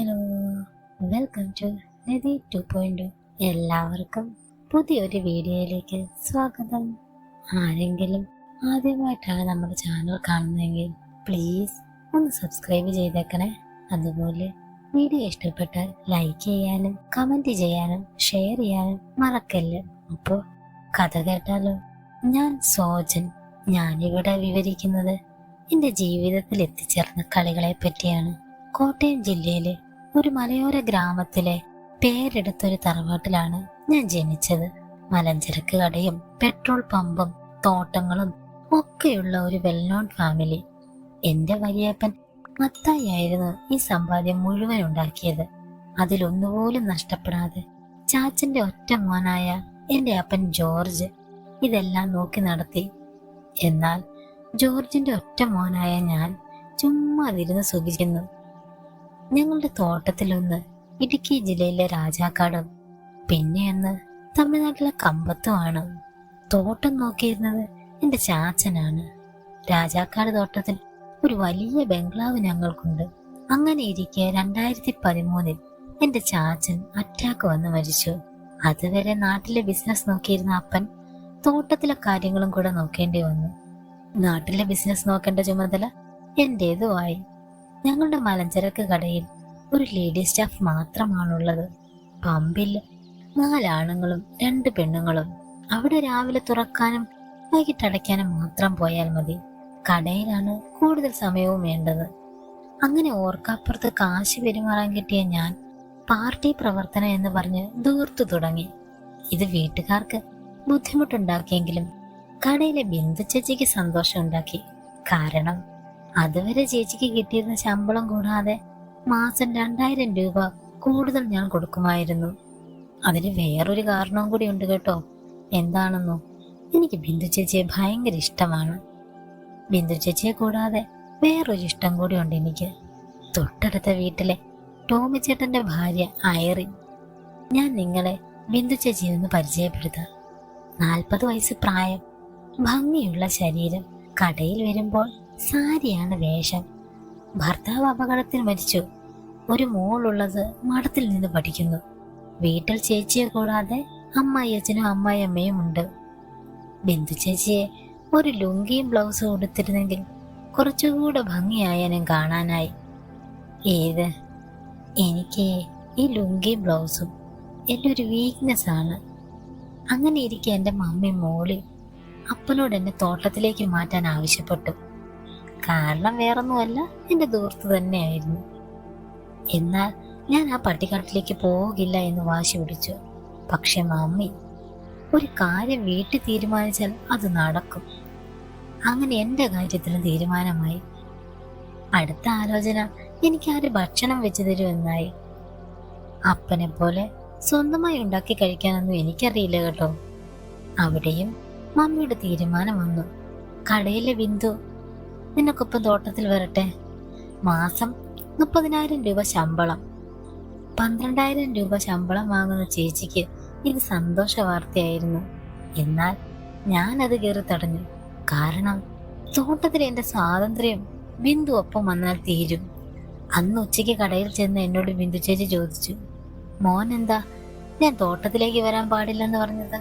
Hello, welcome to നിധി 2.0. എല്ലാവർക്കും പുതിയൊരു വീഡിയോയിലേക്ക് സ്വാഗതം. ആരെങ്കിലും ആദ്യമായിട്ടാണ് നമ്മുടെ ചാനൽ കാണുന്നതെങ്കിൽ പ്ലീസ് ഒന്ന് സബ്സ്ക്രൈബ് ചെയ്തേക്കണേ. അതുപോലെ വീഡിയോ ഇഷ്ടപ്പെട്ടാൽ ലൈക്ക് ചെയ്യാനും കമന്റ് ചെയ്യാനും ഷെയർ ചെയ്യാനും മറക്കല്ല. അപ്പോൾ കഥ കേട്ടാലോ? ഞാൻ സോജൻ. ഞാനിവിടെ വിവരിക്കുന്നത് എൻ്റെ ജീവിതത്തിൽ എത്തിച്ചേർന്ന കളികളെ പറ്റിയാണ്. കോട്ടയം ജില്ലയിലെ ഒരു മലയോര ഗ്രാമത്തിലെ പേരെടുത്തൊരു തറവാട്ടിലാണ് ഞാൻ ജനിച്ചത്. മലഞ്ചരക്ക് കടയും പെട്രോൾ പമ്പും തോട്ടങ്ങളും ഒക്കെയുള്ള ഒരു വെൽ നോൺ ഫാമിലി. എന്റെ വലിയപ്പൻ മത്തായി ആയിരുന്നു ഈ സമ്പാദ്യം മുഴുവൻ ഉണ്ടാക്കിയത്. അതിലൊന്നുപോലും നഷ്ടപ്പെടാതെ ചാച്ചന്റെ ഒറ്റ മോനായ എന്റെ അപ്പൻ ജോർജ് ഇതെല്ലാം നോക്കി നടത്തി. എന്നാൽ ജോർജിന്റെ ഒറ്റ മോനായ ഞാൻ ചുമ്മാ അതിരുന്ന് സുഖിക്കുന്നു. ഞങ്ങളുടെ തോട്ടത്തിലൊന്ന് ഇടുക്കി ജില്ലയിലെ രാജാക്കാടും പിന്നെയൊന്ന് തമിഴ്നാട്ടിലെ കമ്പത്തുമാണ്. തോട്ടം നോക്കിയിരുന്നത് എന്റെ ചാച്ചനാണ്. രാജാക്കാട് തോട്ടത്തിൽ ഒരു വലിയ ബംഗ്ലാവ് ഞങ്ങൾക്കുണ്ട്. അങ്ങനെ ഇരിക്കെ 2013 എന്റെ ചാച്ചൻ അറ്റാക്ക് വന്ന് മരിച്ചു. അതുവരെ നാട്ടിലെ ബിസിനസ് നോക്കിയിരുന്ന അപ്പൻ തോട്ടത്തിലെ കാര്യങ്ങളും കൂടെ നോക്കേണ്ടി വന്നു. നാട്ടിലെ ബിസിനസ് നോക്കേണ്ട ചുമതല എന്റേതുമായി. ഞങ്ങളുടെ മലഞ്ചരക്ക് കടയിൽ ഒരു ലേഡി സ്റ്റാഫ് മാത്രമാണുള്ളത്. പമ്പിൽ 4 ആണുങ്ങളും 2 പെണ്ണുങ്ങളും. അവിടെ രാവിലെ തുറക്കാനും വൈകിട്ട് അടയ്ക്കാനും മാത്രം പോയാൽ മതി. കടയിലാണ് കൂടുതൽ സമയവും വേണ്ടത്. അങ്ങനെ ഓർക്കപ്പുറത്ത് കാശ് പെരുമാറാൻ കിട്ടിയ ഞാൻ പാർട്ടി പ്രവർത്തനം എന്ന് പറഞ്ഞ് ദൂർത്തു തുടങ്ങി. ഇത് വീട്ടുകാർക്ക് ബുദ്ധിമുട്ടുണ്ടാക്കിയെങ്കിലും കടയിലെ ബിന്ദു ചേച്ചിക്ക് സന്തോഷം ഉണ്ടാക്കി. കാരണം അതുവരെ ചേച്ചിക്ക് കിട്ടിയിരുന്ന ശമ്പളം കൂടാതെ മാസം 2000 രൂപ കൂടുതൽ ഞാൻ കൊടുക്കുമായിരുന്നു. അതിന് വേറൊരു കാരണവും കൂടി ഉണ്ട് കേട്ടോ. എന്താണെന്നോ? എനിക്ക് ബിന്ദു ചേച്ചിയെ ഭയങ്കര ഇഷ്ടമാണ്. ബിന്ദു ചേച്ചിയെ കൂടാതെ വേറൊരു ഇഷ്ടം കൂടി ഉണ്ട് എനിക്ക്. തൊട്ടടുത്ത വീട്ടിലെ ടോമി ചേട്ടന്റെ ഭാര്യ ഐറിൻ. ഞാൻ നിങ്ങളെ ബിന്ദു ചേച്ചിയെ ഒന്ന് പരിചയപ്പെടുത്താം. 40 വയസ്സ് പ്രായം, ഭംഗിയുള്ള ശരീരം. കടയിൽ വരുമ്പോൾ സാരിയാണ് വേഷം. ഭർത്താവ് അപകടത്തിൽ മരിച്ചു. ഒരു മോളുള്ളത് മഠത്തിൽ നിന്ന് പഠിക്കുന്നു. വീട്ടിൽ ചേച്ചിയെ കൂടാതെ അമ്മായിയച്ഛനും അമ്മായിയമ്മയും ഉണ്ട്. ബിന്ദു ചേച്ചിയെ ഒരു ലുങ്കിയും ബ്ലൗസും ഉടുത്തിരുന്നെങ്കിൽ കുറച്ചുകൂടെ ഭംഗിയായനും കാണാനായി. ഏത്? എനിക്ക് ഈ ലുങ്കിയും ബ്ലൗസും എൻ്റെ ഒരു വീക്ക്നെസ് ആണ്. അങ്ങനെ ഇരിക്കെ എൻ്റെ മമ്മി മോളി അപ്പനോട് എന്നെ തോട്ടത്തിലേക്ക് മാറ്റാൻ ആവശ്യപ്പെട്ടു. കാരണം വേറൊന്നുമല്ല, എൻ്റെ ദൂർത്ത് തന്നെയായിരുന്നു. എന്നാൽ ഞാൻ ആ പട്ടിക്കാട്ടിലേക്ക് പോകില്ല എന്ന് വാശി പിടിച്ചു. പക്ഷെ മമ്മി ഒരു കാര്യം വീട്ടിൽ തീരുമാനിച്ചാൽ അത് നടക്കും. അങ്ങനെ എൻ്റെ കാര്യത്തിന് തീരുമാനമായി. അടുത്ത ആലോചന എനിക്ക് ആര് ഭക്ഷണം വെച്ചു തരുമെന്നായി. അപ്പനെ പോലെ സ്വന്തമായി ഉണ്ടാക്കി കഴിക്കാനൊന്നും എനിക്കറിയില്ല കേട്ടോ. അവിടെയും മമ്മിയുടെ തീരുമാനം വന്നു. കടയിലെ ബിന്ദു നിനക്കൊപ്പം തോട്ടത്തിൽ വരട്ടെ. മാസം 30,000 രൂപ ശമ്പളം. 12,000 രൂപ ശമ്പളം വാങ്ങുന്ന ചേച്ചിക്ക് ഇത് സന്തോഷ വാർത്തയായിരുന്നു. എന്നാൽ ഞാനത് കയറി തടഞ്ഞു. കാരണം തോട്ടത്തിൽ എൻ്റെ സ്വാതന്ത്ര്യം ബിന്ദു ഒപ്പം വന്നാൽ തീരും. അന്ന് ഉച്ചയ്ക്ക് കടയിൽ ചെന്ന് എന്നോട് ബിന്ദു ചേച്ചി ചോദിച്ചു, മോൻ എന്താ ഞാൻ തോട്ടത്തിലേക്ക് വരാൻ പാടില്ലെന്ന് പറഞ്ഞത്?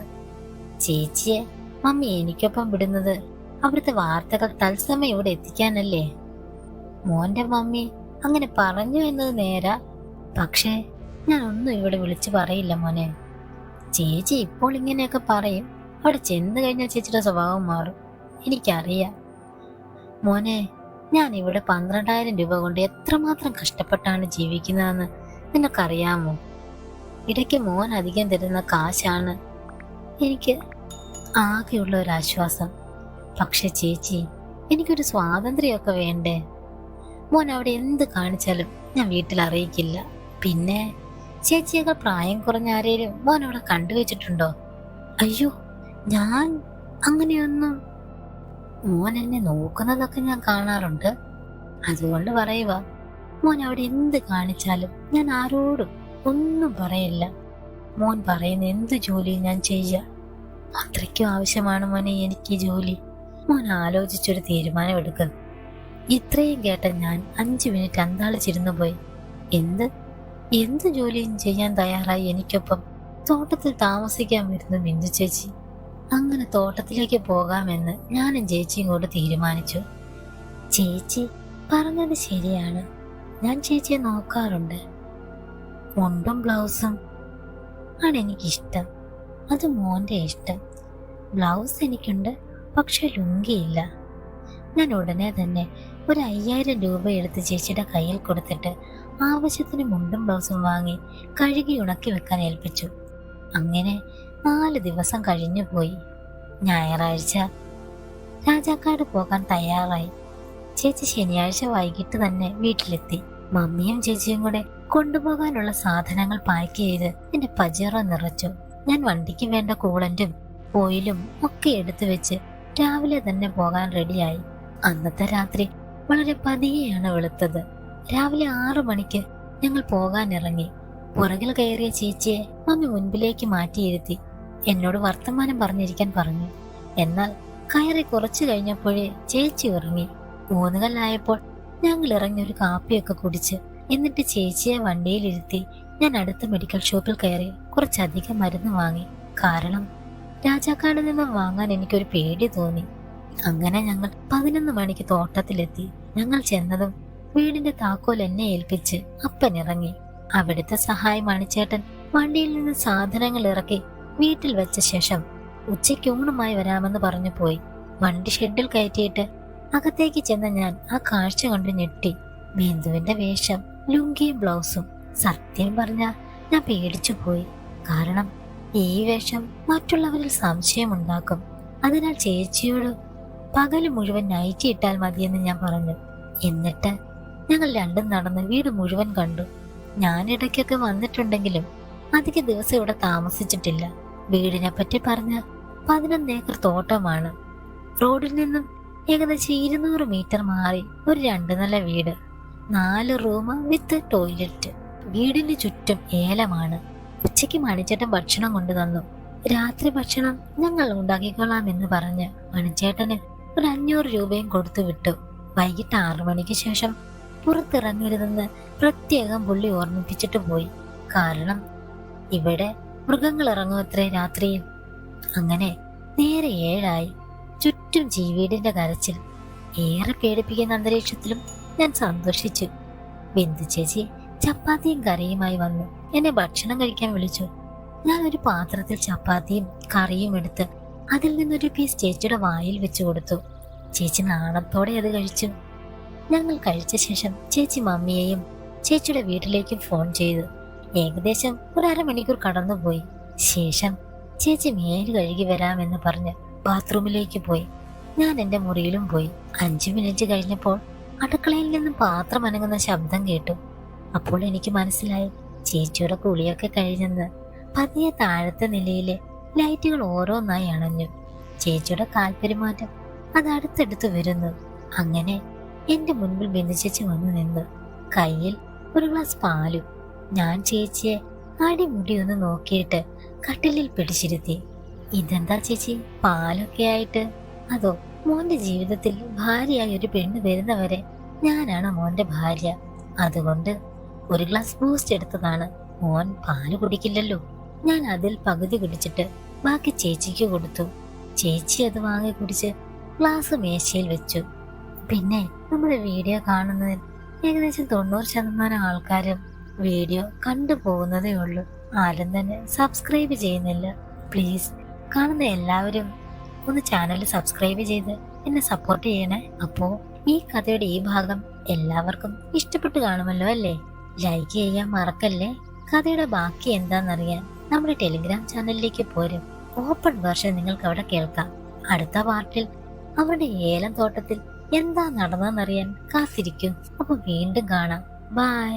ചേച്ചിയെ മമ്മി എനിക്കൊപ്പം വിടുന്നത് അവിടുത്തെ വാർത്തകൾ തത്സമയം ഇവിടെ എത്തിക്കാനല്ലേ. മോന്റെ മമ്മി അങ്ങനെ പറഞ്ഞു എന്നത് നേരാ. പക്ഷേ ഞാൻ ഒന്നും ഇവിടെ വിളിച്ചു പറയില്ല മോനെ. ചേച്ചി ഇപ്പോൾ ഇങ്ങനെയൊക്കെ പറയും, അവിടെ ചെന്ന് കഴിഞ്ഞാൽ ചേച്ചിയുടെ സ്വഭാവം മാറും. എനിക്കറിയാം മോനെ. ഞാൻ ഇവിടെ 12,000 രൂപ കൊണ്ട് എത്രമാത്രം കഷ്ടപ്പെട്ടാണ് ജീവിക്കുന്നതെന്ന് നിനക്കറിയാമോ? ഇടയ്ക്ക് മോൻ അധികം തരുന്ന കാശാണ് എനിക്ക് ആകെയുള്ള ഒരു ആശ്വാസം. പക്ഷെ ചേച്ചി, എനിക്കൊരു സ്വാതന്ത്ര്യമൊക്കെ വേണ്ടേ? മോൻ അവിടെ എന്ത് കാണിച്ചാലും ഞാൻ വീട്ടിൽ അറിയിക്കില്ല. പിന്നെ ചേച്ചിയൊക്കെ പ്രായം കുറഞ്ഞ ആരെയും മോൻ അവിടെ കണ്ടുവച്ചിട്ടുണ്ടോ? അയ്യോ, ഞാൻ അങ്ങനെയൊന്നും. മോൻ എന്നെ നോക്കുന്നതൊക്കെ ഞാൻ കാണാറുണ്ട്. അതുകൊണ്ട് പറയുക, മോൻ അവിടെ എന്ത് കാണിച്ചാലും ഞാൻ ആരോടും ഒന്നും പറയില്ല. മോൻ പറയുന്ന എന്ത് ജോലിയും ഞാൻ ചെയ്യാം. അത്രയ്ക്കും ആവശ്യമാണ് മോനെ എനിക്ക് ജോലി. മോൻ ആലോചിച്ചൊരു തീരുമാനം എടുക്കുന്നു. ഇത്രയും കേട്ട ഞാൻ 5 മിനിറ്റ് അന്താളിച്ചിരുന്നു പോയി. എന്ത് എന്ത് ജോലിയും ചെയ്യാൻ തയ്യാറായി എനിക്കൊപ്പം തോട്ടത്തിൽ താമസിക്കാൻ വരുന്നു ബിന്ദു ചേച്ചി. അങ്ങനെ തോട്ടത്തിലേക്ക് പോകാമെന്ന് ഞാനും ചേച്ചിയും കൂടെ തീരുമാനിച്ചു. ചേച്ചി പറഞ്ഞത് ശരിയാണ്, ഞാൻ ചേച്ചിയെ നോക്കാറുണ്ട്. മുണ്ടും ബ്ലൗസും ആണ് എനിക്കിഷ്ടം, അത് മോന്റെ ഇഷ്ടം. ബ്ലൗസ് എനിക്കുണ്ട്, പക്ഷെ ലുങ്കിയില്ല. ഞാൻ ഉടനെ തന്നെ ഒരു 5000 രൂപ എടുത്ത് ചേച്ചിയുടെ കയ്യിൽ കൊടുത്തിട്ട് ആവശ്യത്തിന് മുണ്ടും ബ്ലൗസും വാങ്ങി കഴുകി ഉണക്കി വെക്കാൻ ഏൽപ്പിച്ചു. അങ്ങനെ 4 ദിവസം കഴിഞ്ഞു പോയി. ഞായറാഴ്ച രാജാക്കാട് പോകാൻ തയ്യാറായി. ചേച്ചി ശനിയാഴ്ച വൈകിട്ട് തന്നെ വീട്ടിലെത്തി. മമ്മിയും ചേച്ചിയും കൂടെ കൊണ്ടുപോകാനുള്ള സാധനങ്ങൾ പാക്ക് ചെയ്ത് എന്റെ പജേറോ നിറച്ചു. ഞാൻ വണ്ടിക്ക് വേണ്ട കൂളന്റും ഓയിലും ഒക്കെ എടുത്തു വെച്ച് രാവിലെ തന്നെ പോകാൻ റെഡിയായി. അന്നത്തെ രാത്രി വളരെ പതിയെയാണ് വെളുത്തത്. രാവിലെ 6 മണിക്ക് ഞങ്ങൾ പോകാനിറങ്ങി. പുറകിൽ കയറിയ ചേച്ചിയെ മമ്മി മുൻപിലേക്ക് മാറ്റിയിരുത്തി എന്നോട് വർത്തമാനം പറഞ്ഞിരിക്കാൻ പറഞ്ഞു. എന്നാൽ കയറി കുറച്ചു കഴിഞ്ഞപ്പോഴേ ചേച്ചി ഉറങ്ങി. ഊന്നുകല്ലായപ്പോൾ ഞങ്ങൾ ഇറങ്ങി ഒരു കാപ്പിയൊക്കെ കുടിച്ച് എന്നിട്ട് ചേച്ചിയെ വണ്ടിയിലിരുത്തി ഞാൻ അടുത്ത മെഡിക്കൽ ഷോപ്പിൽ കയറി കുറച്ചധികം മരുന്ന് വാങ്ങി. കാരണം രാജാക്കാട് നിന്നും വാങ്ങാൻ എനിക്കൊരു പേടി തോന്നി. അങ്ങനെ ഞങ്ങൾ 11 മണിക്ക് തോട്ടത്തിലെത്തി. ഞങ്ങൾ ചെന്നതും വീടിന്റെ താക്കോൽ എന്നെ ഏൽപ്പിച്ച് അപ്പൻ ഇറങ്ങി. അവിടുത്തെ സഹായി മണിച്ചേട്ടൻ വണ്ടിയിൽ നിന്ന് സാധനങ്ങൾ ഇറക്കി വീട്ടിൽ വെച്ച ശേഷം ഉച്ചയ്ക്ക് ഊണുമായി വരാമെന്ന് പറഞ്ഞു പോയി. വണ്ടി ഷെഡിൽ കയറ്റിയിട്ട് അകത്തേക്ക് ചെന്ന ഞാൻ ആ കാഴ്ച കണ്ട് ഞെട്ടി. ബിന്ദുവിന്റെ വേഷം, ലുങ്കിയും ബ്ലൗസും. സത്യം പറഞ്ഞ ഞാൻ പേടിച്ചു പോയി. കാരണം ഈ വേഷം മറ്റുള്ളവരിൽ സംശയമുണ്ടാക്കും. അതിനാൽ ചേച്ചിയോട് പകല് മുഴുവൻ നൈറ്റി ഇട്ടാൽ മതിയെന്ന് ഞാൻ പറഞ്ഞു. എന്നിട്ട് ഞങ്ങൾ രണ്ടും നടന്ന് വീട് മുഴുവൻ കണ്ടു. ഞാൻ ഇടയ്ക്കൊക്കെ വന്നിട്ടുണ്ടെങ്കിലും അധിക ദിവസം ഇവിടെ താമസിച്ചിട്ടില്ല. വീടിനെ പറ്റി പറഞ്ഞ 11 ഏക്കർ തോട്ടമാണ്. റോഡിൽ നിന്നും ഏകദേശം 200 മീറ്റർ മാറി ഒരു 2 നില വീട്, 4 റൂം വിത്ത് ടോയ്ലറ്റ്. വീടിന് ചുറ്റും ഏലമാണ്. ഉച്ചയ്ക്ക് മണിച്ചേട്ടൻ ഭക്ഷണം കൊണ്ടു തന്നു. രാത്രി ഭക്ഷണം ഞങ്ങൾ ഉണ്ടാക്കിക്കൊള്ളാം എന്ന് പറഞ്ഞ് മണിച്ചേട്ടന് ഒരു 500 രൂപയും കൊടുത്തു വിട്ടു. വൈകിട്ട് 6 മണിക്ക് ശേഷം പുറത്തിറങ്ങരുതെന്ന് പ്രത്യേകം പുള്ളി ഓർമ്മിപ്പിച്ചിട്ട് പോയി. കാരണം ഇവിടെ മൃഗങ്ങൾ ഇറങ്ങുമത്രേ രാത്രിയിൽ. അങ്ങനെ നേരെ 7 ആയി. ചുറ്റും വീടിന്റെ കരച്ചിൽ. ഏറെ പേടിപ്പിക്കുന്ന അന്തരീക്ഷത്തിലും ഞാൻ സന്തോഷിച്ചു. ബിന്ദു ചേച്ചി ചപ്പാത്തിയും കറിയുമായി വന്നു എന്നെ ഭക്ഷണം കഴിക്കാൻ വിളിച്ചു. ഞാൻ ഒരു പാത്രത്തിൽ ചപ്പാത്തിയും കറിയും എടുത്ത് അതിൽ നിന്നൊരു പീസ് ചേച്ചിയുടെ വായിൽ വെച്ചു കൊടുത്തു. ചേച്ചി നാണത്തോടെ അത് കഴിച്ചു. ഞങ്ങൾ കഴിച്ച ശേഷം ചേച്ചി മമ്മിയെയും ചേച്ചിയുടെ വീട്ടിലേക്കും ഫോൺ ചെയ്തു. ഏകദേശം ഒരു 1/2 മണിക്കൂർ കടന്നുപോയി. ശേഷം ചേച്ചി മേല് കഴുകി വരാമെന്ന് പറഞ്ഞ് ബാത്റൂമിലേക്ക് പോയി. ഞാൻ എന്റെ മുറിയിലും പോയി. 5 മിനിറ്റ് കഴിഞ്ഞപ്പോൾ അടുക്കളയിൽ നിന്നും പാത്രം അനങ്ങുന്ന ശബ്ദം കേട്ടു. അപ്പോൾ എനിക്ക് മനസ്സിലായി ചേച്ചിയുടെ കുളിയൊക്കെ കഴിഞ്ഞെന്ന്. പതിയെ താഴത്തെ നിലയിലെ ലൈറ്റുകൾ ഓരോന്നായി അണഞ്ഞു. ചേച്ചിയുടെ കാൽപെരുമാറ്റം അത് അടുത്തടുത്ത് വരുന്നു. അങ്ങനെ എന്റെ മുൻപിൽ ബിന്ദു ചേച്ചി വന്നു നിന്നു. കയ്യിൽ ഒരു ഗ്ലാസ് പാലും. ഞാൻ ചേച്ചിയെ അടിമുടി ഒന്ന് നോക്കിയിട്ട് കട്ടിലിൽ പിടിച്ചിരുത്തി. ഇതെന്താ ചേച്ചി പാലൊക്കെ ആയിട്ട്? അതോ മോന്റെ ജീവിതത്തിൽ ഭാര്യയായി ഒരു പെണ്ണ് വരുന്നവരെ ഞാനാണ് മോന്റെ ഭാര്യ. അതുകൊണ്ട് ഒരു ഗ്ലാസ് ബൂസ്റ്റ് എടുത്തതാണ്. മോൻ പാല് കുടിക്കില്ലല്ലോ. ഞാൻ അതിൽ പകുതി കുടിച്ചിട്ട് ബാക്കി ചേച്ചിക്ക് കൊടുത്തു. ചേച്ചി അത് വാങ്ങി കുടിച്ച് ഗ്ലാസ് മേശയിൽ വെച്ചു. പിന്നെ നമ്മുടെ വീഡിയോ കാണുന്നതിൽ ഏകദേശം 90% ആൾക്കാരും വീഡിയോ കണ്ടുപോകുന്നതേ ഉള്ളൂ. ആരും തന്നെ സബ്സ്ക്രൈബ് ചെയ്യുന്നില്ല. പ്ലീസ് കാണുന്ന എല്ലാവരും ഒന്ന് ചാനൽ സബ്സ്ക്രൈബ് ചെയ്ത് എന്നെ സപ്പോർട്ട് ചെയ്യണേ. അപ്പോ ഈ കഥയുടെ ഈ ഭാഗം എല്ലാവർക്കും ഇഷ്ടപ്പെട്ടു കാണുമല്ലോ അല്ലേ? ലൈക്ക് ചെയ്യാൻ മറക്കല്ലേ. കഥയുടെ ബാക്കി എന്താണെന്നറിയാൻ നമ്മുടെ ടെലിഗ്രാം ചാനലിലേക്ക് പോരും. ഓപ്പൺ വേർഷൻ നിങ്ങൾക്ക് അവിടെ കേൾക്കാം. അടുത്ത പാർട്ടിൽ അവരുടെ ഏലം തോട്ടത്തിൽ എന്താ നടന്നതെന്നറിയാൻ കാത്തിരിക്കും. അപ്പൊ വീണ്ടും കാണാം. ബൈ.